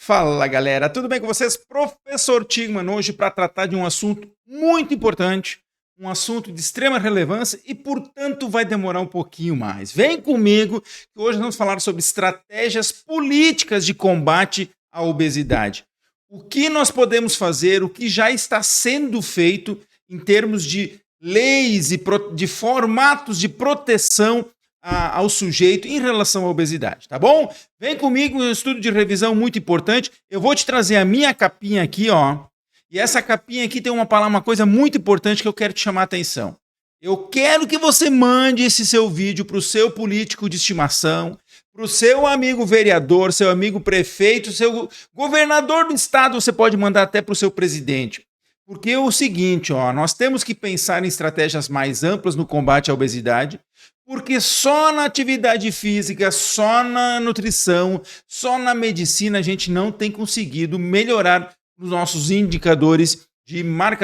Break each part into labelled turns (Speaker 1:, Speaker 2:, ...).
Speaker 1: Fala galera, tudo bem com vocês? Professor Tigman hoje para tratar de um assunto muito importante, um assunto de extrema relevância e, portanto, vai demorar um pouquinho mais. Vem comigo que hoje vamos falar sobre estratégias políticas de combate à obesidade. O que nós podemos fazer, o que já está sendo feito em termos de leis e de formatos de proteção ao sujeito em relação à obesidade, tá bom? Vem comigo, um estudo de revisão muito importante. Eu vou te trazer a minha capinha aqui, ó. E essa capinha aqui tem uma coisa muito importante que eu quero te chamar a atenção. Eu quero que você mande esse seu vídeo para o seu político de estimação, para o seu amigo vereador, seu amigo prefeito, seu governador do estado, você pode mandar até para o seu presidente. Porque é o seguinte, ó, nós temos que pensar em estratégias mais amplas no combate à obesidade, porque só na atividade física, só na nutrição, só na medicina a gente não tem conseguido melhorar os nossos indicadores de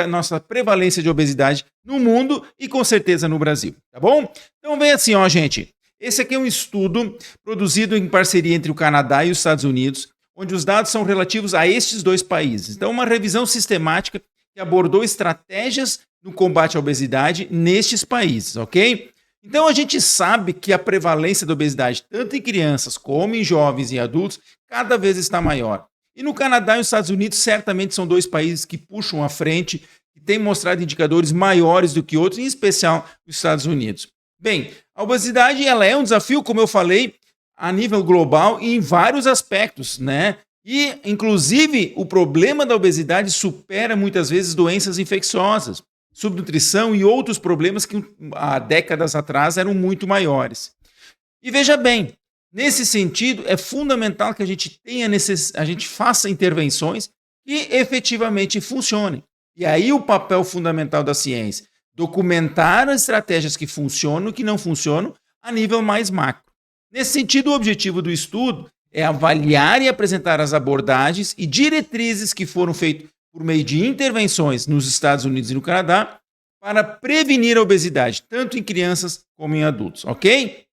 Speaker 1: nossa prevalência de obesidade no mundo e com certeza no Brasil, tá bom? Então vem assim, ó, gente. Esse aqui é um estudo produzido em parceria entre o Canadá e os Estados Unidos, onde os dados são relativos a estes dois países. Então, uma revisão sistemática que abordou estratégias no combate à obesidade nestes países, ok? Então a gente sabe que a prevalência da obesidade, tanto em crianças como em jovens e adultos, cada vez está maior. E no Canadá e nos Estados Unidos, certamente são dois países que puxam à frente, que têm mostrado indicadores maiores do que outros, em especial os Estados Unidos. Bem, a obesidade ela é um desafio, como eu falei, a nível global e em vários aspectos, né? E, inclusive, o problema da obesidade supera muitas vezes doenças infecciosas, subnutrição e outros problemas que há décadas atrás eram muito maiores. E veja bem, nesse sentido, é fundamental que a gente faça intervenções que efetivamente funcionem. E aí o papel fundamental da ciência, documentar as estratégias que funcionam e que não funcionam a nível mais macro. Nesse sentido, o objetivo do estudo é avaliar e apresentar as abordagens e diretrizes que foram feitas por meio de intervenções nos Estados Unidos e no Canadá para prevenir a obesidade, tanto em crianças como em adultos, ok?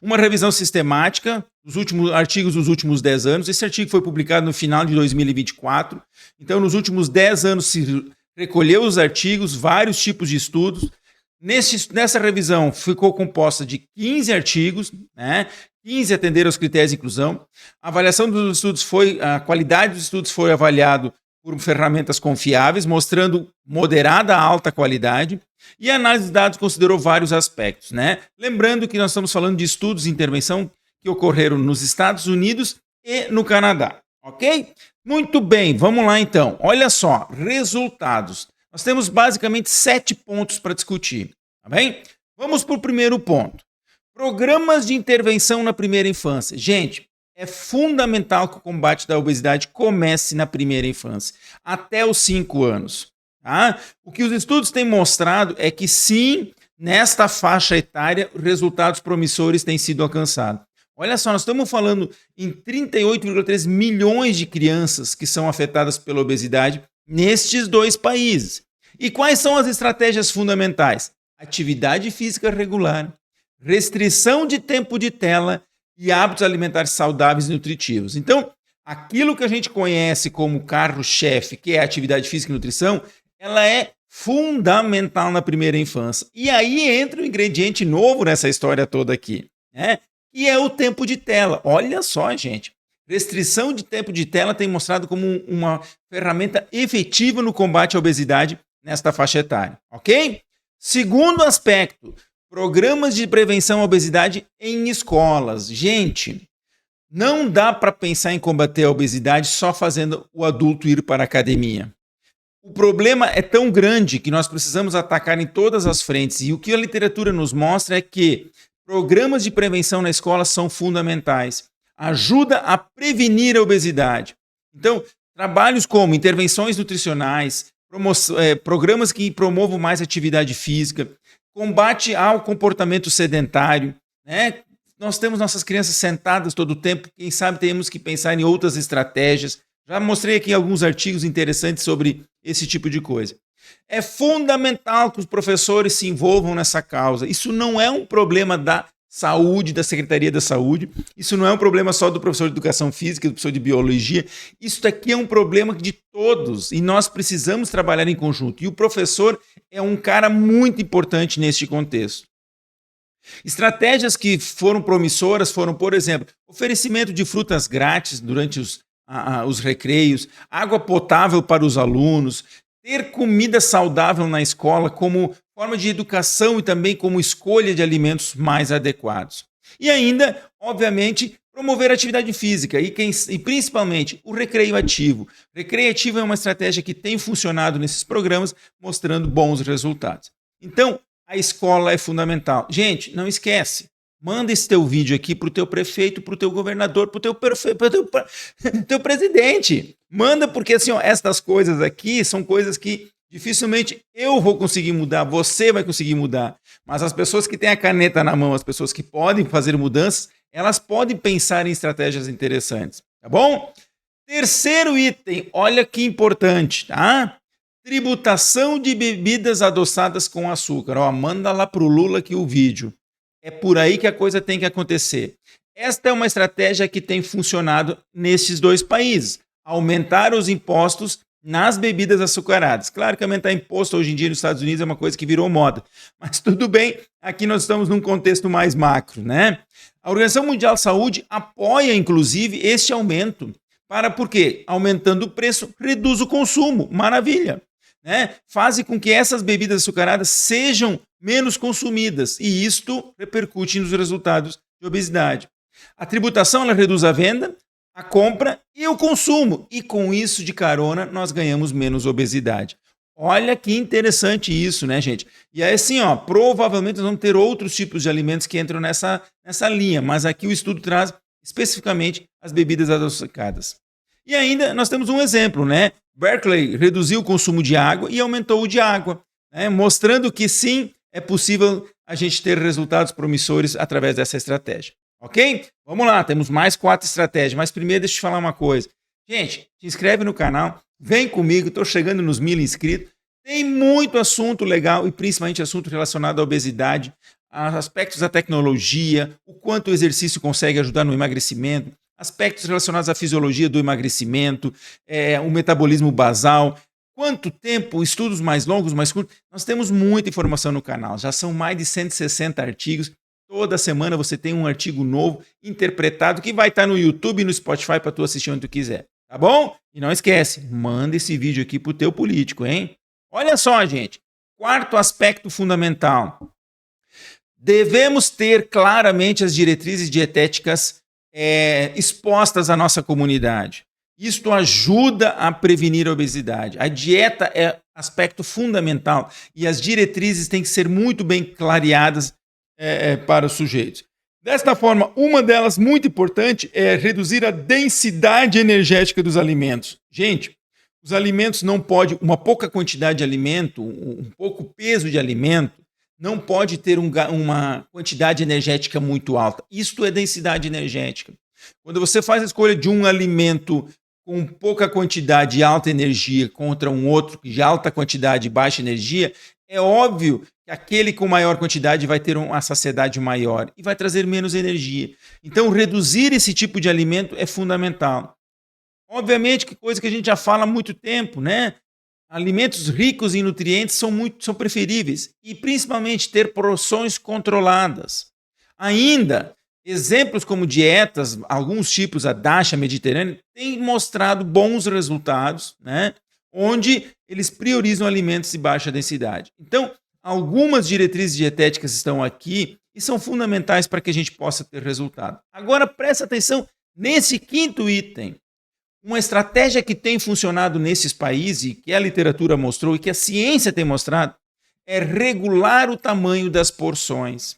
Speaker 1: Uma revisão sistemática dos últimos artigos dos últimos 10 anos. Esse artigo foi publicado no final de 2024. Então, nos últimos 10 anos se recolheu os artigos, vários tipos de estudos. Nessa revisão ficou composta de 15 artigos, né? 15 atenderam aos critérios de inclusão. A avaliação dos estudos a qualidade dos estudos foi avaliado por ferramentas confiáveis, mostrando moderada a alta qualidade. E a análise de dados considerou vários aspectos, né? Lembrando que nós estamos falando de estudos de intervenção que ocorreram nos Estados Unidos e no Canadá, ok? Muito bem, vamos lá então. Olha só, resultados. Nós temos basicamente 7 pontos para discutir, tá bem? Vamos para o primeiro ponto. Programas de intervenção na primeira infância. Gente, é fundamental que o combate da obesidade comece na primeira infância, até os 5 anos. Tá? O que os estudos têm mostrado é que sim, nesta faixa etária, resultados promissores têm sido alcançados. Olha só, nós estamos falando em 38,3 milhões de crianças que são afetadas pela obesidade nestes dois países. E quais são as estratégias fundamentais? Atividade física regular, restrição de tempo de tela e hábitos alimentares saudáveis e nutritivos. Então, aquilo que a gente conhece como carro-chefe, que é a atividade física e nutrição, ela é fundamental na primeira infância. E aí entra um ingrediente novo nessa história toda aqui, né? E é o tempo de tela. Olha só, gente. Restrição de tempo de tela tem mostrado como uma ferramenta efetiva no combate à obesidade nesta faixa etária, ok? Segundo aspecto, programas de prevenção à obesidade em escolas. Gente, não dá para pensar em combater a obesidade só fazendo o adulto ir para a academia. O problema é tão grande que nós precisamos atacar em todas as frentes. E o que a literatura nos mostra é que programas de prevenção na escola são fundamentais. Ajuda a prevenir a obesidade. Então, trabalhos como intervenções nutricionais, programas que promovam mais atividade física, combate ao comportamento sedentário, né? Nós temos nossas crianças sentadas todo o tempo, quem sabe temos que pensar em outras estratégias. Já mostrei aqui alguns artigos interessantes sobre esse tipo de coisa. É fundamental que os professores se envolvam nessa causa. Isso não é um problema da saúde, da Secretaria da Saúde. Isso não é um problema só do professor de Educação Física, do professor de Biologia. Isso aqui é um problema de todos e nós precisamos trabalhar em conjunto. E o professor é um cara muito importante neste contexto. Estratégias que foram promissoras foram, por exemplo, oferecimento de frutas grátis durante os recreios, água potável para os alunos, ter comida saudável na escola como forma de educação e também como escolha de alimentos mais adequados. E ainda, obviamente, promover a atividade física e principalmente o recreio ativo. Recreio ativo é uma estratégia que tem funcionado nesses programas, mostrando bons resultados. Então, a escola é fundamental. Gente, não esquece. Manda esse teu vídeo aqui para o teu prefeito, para o teu governador, para o teu presidente. Manda porque assim, ó, estas coisas aqui são coisas que dificilmente eu vou conseguir mudar, você vai conseguir mudar. Mas as pessoas que têm a caneta na mão, as pessoas que podem fazer mudanças, elas podem pensar em estratégias interessantes, tá bom? Terceiro item, olha que importante, tá? Tributação de bebidas adoçadas com açúcar. Ó, manda lá pro Lula aqui o vídeo. É por aí que a coisa tem que acontecer. Esta é uma estratégia que tem funcionado nesses dois países. Aumentar os impostos nas bebidas açucaradas. Claro que aumentar imposto hoje em dia nos Estados Unidos é uma coisa que virou moda. Mas tudo bem, aqui nós estamos num contexto mais macro, né? A Organização Mundial de Saúde apoia, inclusive, este aumento. Por quê? Aumentando o preço, reduz o consumo. Maravilha! Né? Faz com que essas bebidas açucaradas sejam menos consumidas e isto repercute nos resultados de obesidade. A tributação ela reduz a venda, a compra e o consumo e com isso de carona nós ganhamos menos obesidade. Olha que interessante isso, né, gente? E aí assim, ó, provavelmente nós vamos ter outros tipos de alimentos que entram nessa linha, mas aqui o estudo traz especificamente as bebidas adocicadas. E ainda nós temos um exemplo, né? Berkeley reduziu o consumo de água e aumentou o de água, né? Mostrando que sim, é possível a gente ter resultados promissores através dessa estratégia. Ok? Vamos lá, temos mais 4 estratégias, mas primeiro deixa eu te falar uma coisa. Gente, se inscreve no canal, vem comigo, estou chegando nos 1000 inscritos. Tem muito assunto legal e principalmente assunto relacionado à obesidade, aspectos da tecnologia, o quanto o exercício consegue ajudar no emagrecimento, aspectos relacionados à fisiologia do emagrecimento, o metabolismo basal, quanto tempo, estudos mais longos, mais curtos. Nós temos muita informação no canal, já são mais de 160 artigos. Toda semana você tem um artigo novo, interpretado, que vai estar no YouTube e no Spotify para tu assistir onde tu quiser, tá bom? E não esquece, manda esse vídeo aqui pro teu político, hein? Olha só, gente, 4º aspecto fundamental. Devemos ter claramente as diretrizes dietéticas expostas à nossa comunidade. Isto ajuda a prevenir a obesidade. A dieta é aspecto fundamental e as diretrizes têm que ser muito bem clareadas para os sujeitos. Desta forma, uma delas muito importante é reduzir a densidade energética dos alimentos. Gente, os alimentos não podem, uma pouca quantidade de alimento, um pouco peso de alimento, não pode ter uma quantidade energética muito alta. Isto é densidade energética. Quando você faz a escolha de um alimento com pouca quantidade e alta energia contra um outro de alta quantidade e baixa energia, é óbvio que aquele com maior quantidade vai ter uma saciedade maior e vai trazer menos energia. Então, reduzir esse tipo de alimento é fundamental. Obviamente que coisa que a gente já fala há muito tempo, né? Alimentos ricos em nutrientes são preferíveis e principalmente ter porções controladas. Ainda, exemplos como dietas, alguns tipos, a DASH, a mediterrânea, têm mostrado bons resultados, né? Onde eles priorizam alimentos de baixa densidade. Então, algumas diretrizes dietéticas estão aqui e são fundamentais para que a gente possa ter resultado. Agora, presta atenção nesse 5º item. Uma estratégia que tem funcionado nesses países, que a literatura mostrou e que a ciência tem mostrado, é regular o tamanho das porções.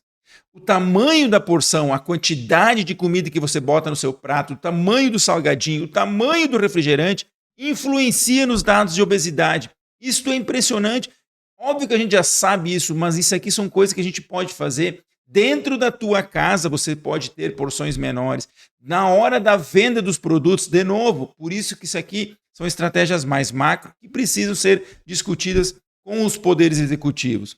Speaker 1: O tamanho da porção, a quantidade de comida que você bota no seu prato, o tamanho do salgadinho, o tamanho do refrigerante, influencia nos dados de obesidade. Isto é impressionante. Óbvio que a gente já sabe isso, mas isso aqui são coisas que a gente pode fazer. Dentro da tua casa você pode ter porções menores. Na hora da venda dos produtos, de novo, por isso que isso aqui são estratégias mais macro que precisam ser discutidas com os poderes executivos.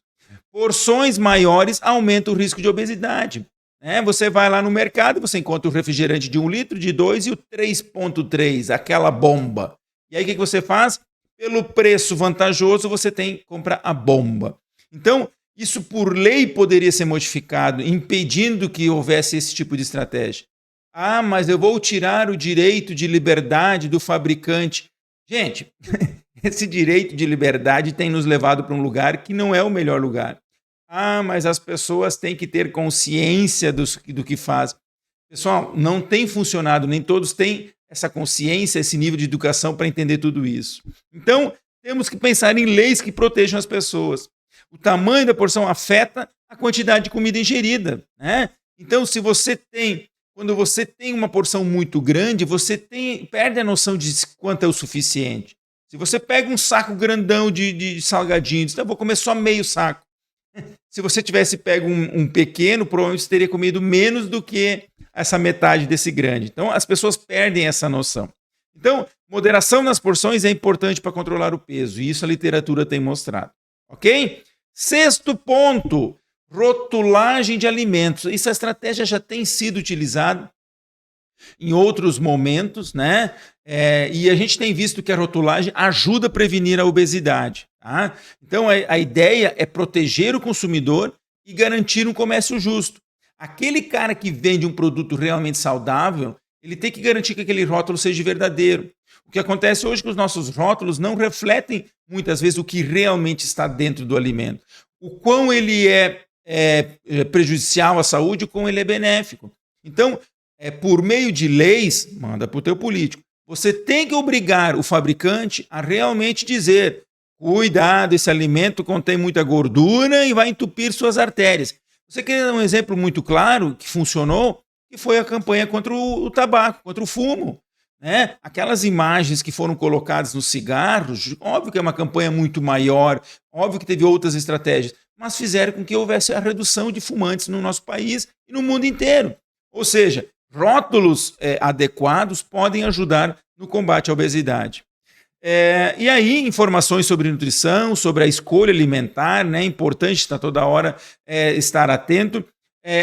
Speaker 1: Porções maiores aumentam o risco de obesidade. né? Você vai lá no mercado, você encontra o refrigerante de 1 litro, de 2 e o 3,3, aquela bomba. E aí o que você faz? Pelo preço vantajoso, você tem que comprar a bomba. Então, isso por lei poderia ser modificado, impedindo que houvesse esse tipo de estratégia. Ah, mas eu vou tirar o direito de liberdade do fabricante. Gente, esse direito de liberdade tem nos levado para um lugar que não é o melhor lugar. Ah, mas as pessoas têm que ter consciência do que faz. Pessoal, não tem funcionado, nem todos têm essa consciência, esse nível de educação para entender tudo isso. Então, temos que pensar em leis que protejam as pessoas. O tamanho da porção afeta a quantidade de comida ingerida, né? Então, quando você tem uma porção muito grande, você perde a noção de quanto é o suficiente. Se você pega um saco grandão de salgadinhos, então eu vou comer só meio saco. Se você tivesse pego um pequeno, provavelmente você teria comido menos do que essa metade desse grande. Então, as pessoas perdem essa noção. Então, moderação nas porções é importante para controlar o peso, e isso a literatura tem mostrado. Ok? Sexto ponto, rotulagem de alimentos. Essa estratégia já tem sido utilizada em outros momentos, né? E a gente tem visto que a rotulagem ajuda a prevenir a obesidade. Tá? Então, a ideia é proteger o consumidor e garantir um comércio justo. Aquele cara que vende um produto realmente saudável, ele tem que garantir que aquele rótulo seja verdadeiro. O que acontece hoje é que os nossos rótulos não refletem, muitas vezes, o que realmente está dentro do alimento. O quão ele é prejudicial à saúde, o quão ele é benéfico. Então, por meio de leis, manda para o teu político, você tem que obrigar o fabricante a realmente dizer: cuidado, esse alimento contém muita gordura e vai entupir suas artérias. Você quer dar um exemplo muito claro que funcionou, que foi a campanha contra o tabaco, contra o fumo. Né? Aquelas imagens que foram colocadas nos cigarros, óbvio que é uma campanha muito maior, óbvio que teve outras estratégias, mas fizeram com que houvesse a redução de fumantes no nosso país e no mundo inteiro. Ou seja, rótulos adequados podem ajudar no combate à obesidade. E aí, informações sobre nutrição, sobre a escolha alimentar, né? É importante estar toda hora estar atento.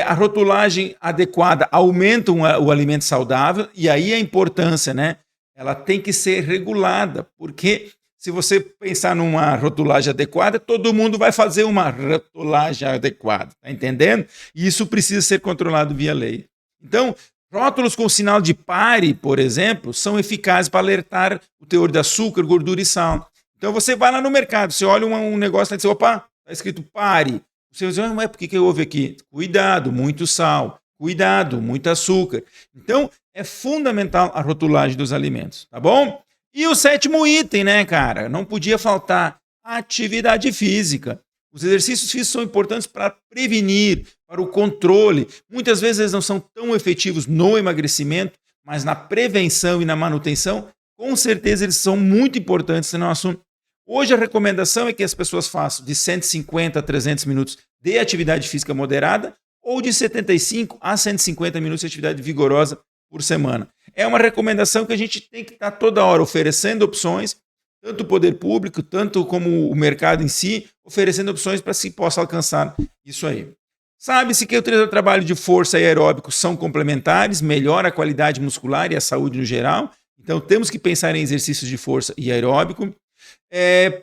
Speaker 1: A rotulagem adequada aumenta o alimento saudável, e aí a importância, né? Ela tem que ser regulada, porque se você pensar numa rotulagem adequada, todo mundo vai fazer uma rotulagem adequada, tá entendendo? E isso precisa ser controlado via lei. Então, rótulos com sinal de pare, por exemplo, são eficazes para alertar o teor de açúcar, gordura e sal. Então você vai lá no mercado, você olha um negócio e diz: opa, está escrito pare. Você diz: mas por que houve aqui? Cuidado, muito sal. Cuidado, muito açúcar. Então é fundamental a rotulagem dos alimentos, tá bom? E o sétimo item, né, cara? Não podia faltar atividade física. Os exercícios físicos são importantes para prevenir, para o controle. Muitas vezes eles não são tão efetivos no emagrecimento, mas na prevenção e na manutenção, com certeza eles são muito importantes no assunto. Hoje a recomendação é que as pessoas façam de 150 a 300 minutos de atividade física moderada ou de 75 a 150 minutos de atividade vigorosa por semana. É uma recomendação que a gente tem que estar toda hora oferecendo opções, tanto o poder público, tanto como o mercado em si, oferecendo opções para que se possa alcançar isso aí. Sabe-se que o trabalho de força e aeróbico são complementares, melhora a qualidade muscular e a saúde no geral. Então temos que pensar em exercícios de força e aeróbico.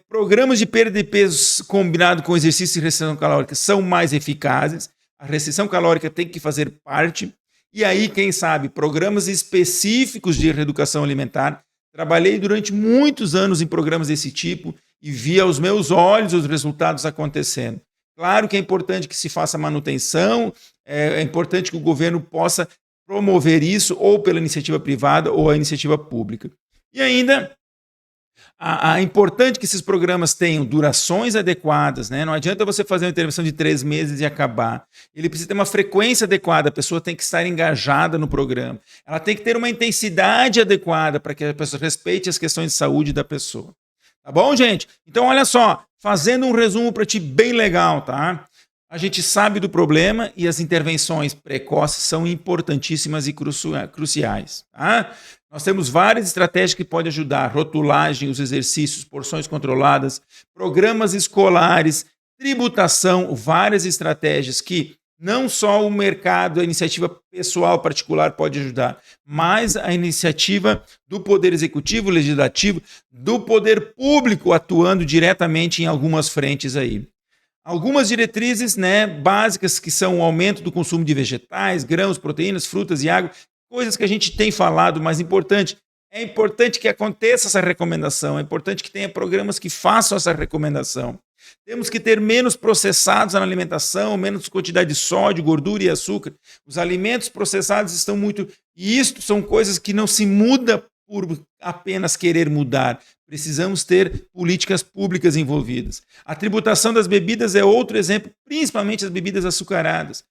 Speaker 1: Programas de perda de peso combinado com exercícios de restrição calórica são mais eficazes. A restrição calórica tem que fazer parte. E aí, quem sabe, programas específicos de reeducação alimentar. Trabalhei durante muitos anos em programas desse tipo e vi aos meus olhos os resultados acontecendo. Claro que é importante que se faça manutenção, é importante que o governo possa promover isso ou pela iniciativa privada ou a iniciativa pública. E ainda, é importante que esses programas tenham durações adequadas, né? Não adianta você fazer uma intervenção de 3 meses e acabar. Ele precisa ter uma frequência adequada, a pessoa tem que estar engajada no programa. Ela tem que ter uma intensidade adequada para que a pessoa respeite as questões de saúde da pessoa. Tá bom, gente? Então, olha só, fazendo um resumo para ti bem legal, tá? A gente sabe do problema e as intervenções precoces são importantíssimas e cruciais, tá? Nós temos várias estratégias que podem ajudar: rotulagem, os exercícios, porções controladas, programas escolares, tributação, várias estratégias que Não só o mercado, a iniciativa pessoal particular pode ajudar, mas a iniciativa do Poder Executivo, Legislativo, do Poder Público atuando diretamente em algumas frentes aí. Algumas diretrizes, né, básicas, que são o aumento do consumo de vegetais, grãos, proteínas, frutas e água, coisas que a gente tem falado, mas é importante que aconteça essa recomendação, é importante que tenha programas que façam essa recomendação. Temos que ter menos processados na alimentação, menos quantidade de sódio, gordura e açúcar. Os alimentos processados estão muito... E isto são coisas que não se muda por apenas querer mudar. Precisamos ter políticas públicas envolvidas. A tributação das bebidas é outro exemplo, principalmente as bebidas açucaradas.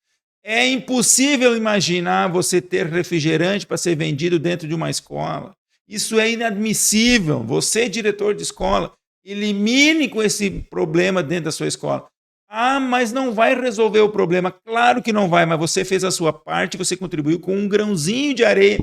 Speaker 1: É impossível imaginar você ter refrigerante para ser vendido dentro de uma escola. Isso é inadmissível. Você, diretor de escola, elimine com esse problema dentro da sua escola. Ah, mas não vai resolver o problema. Claro que não vai, mas você fez a sua parte, você contribuiu com um grãozinho de areia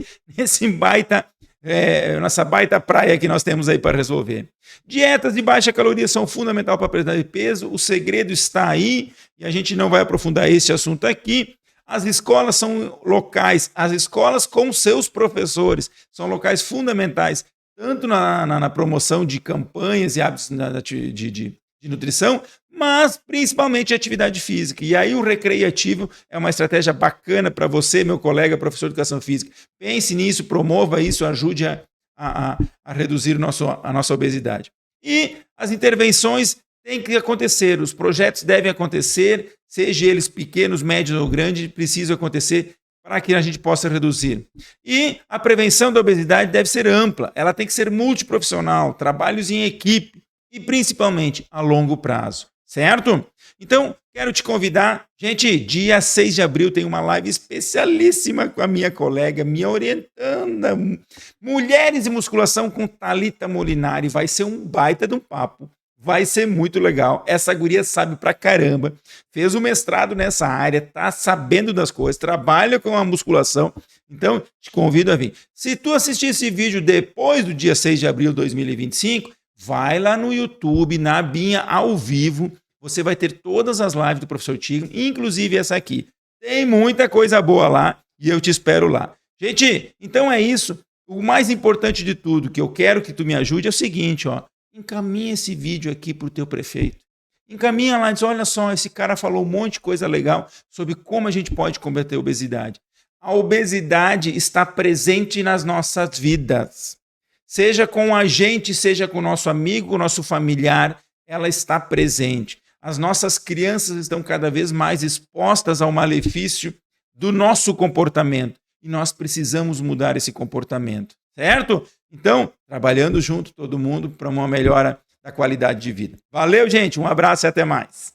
Speaker 1: nessa baita praia que nós temos aí para resolver. Dietas de baixa caloria são fundamentais para a perda de peso, o segredo está aí, e a gente não vai aprofundar esse assunto aqui. As escolas são locais, as escolas com seus professores são locais fundamentais, tanto na promoção de campanhas e hábitos de nutrição, mas principalmente de atividade física. E aí o recreativo é uma estratégia bacana para você, meu colega, professor de educação física. Pense nisso, promova isso, ajude a reduzir a nossa obesidade. E as intervenções têm que acontecer, os projetos devem acontecer, seja eles pequenos, médios ou grandes, precisam acontecer para que a gente possa reduzir. E a prevenção da obesidade deve ser ampla, ela tem que ser multiprofissional, trabalhos em equipe e principalmente a longo prazo, certo? Então, quero te convidar, gente, dia 6 de abril tem uma live especialíssima com a minha colega, minha orientanda, Mulheres e Musculação com Thalita Molinari, vai ser um baita de um papo. Vai ser muito legal. Essa guria sabe pra caramba. Fez o mestrado nessa área, tá sabendo das coisas, trabalha com a musculação. Então, te convido a vir. Se tu assistir esse vídeo depois do dia 6 de abril de 2025, vai lá no YouTube, na abinha ao vivo. Você vai ter todas as lives do Professor Tigman, inclusive essa aqui. Tem muita coisa boa lá e eu te espero lá. Gente, então é isso. O mais importante de tudo que eu quero que tu me ajude é o seguinte, ó. Encaminha esse vídeo aqui para o teu prefeito. Encaminha lá e diz, olha só, esse cara falou um monte de coisa legal sobre como a gente pode combater a obesidade. A obesidade está presente nas nossas vidas. Seja com a gente, seja com o nosso amigo, com o nosso familiar, ela está presente. As nossas crianças estão cada vez mais expostas ao malefício do nosso comportamento. E nós precisamos mudar esse comportamento, certo? Então, trabalhando junto todo mundo para uma melhora da qualidade de vida. Valeu, gente, um abraço e até mais.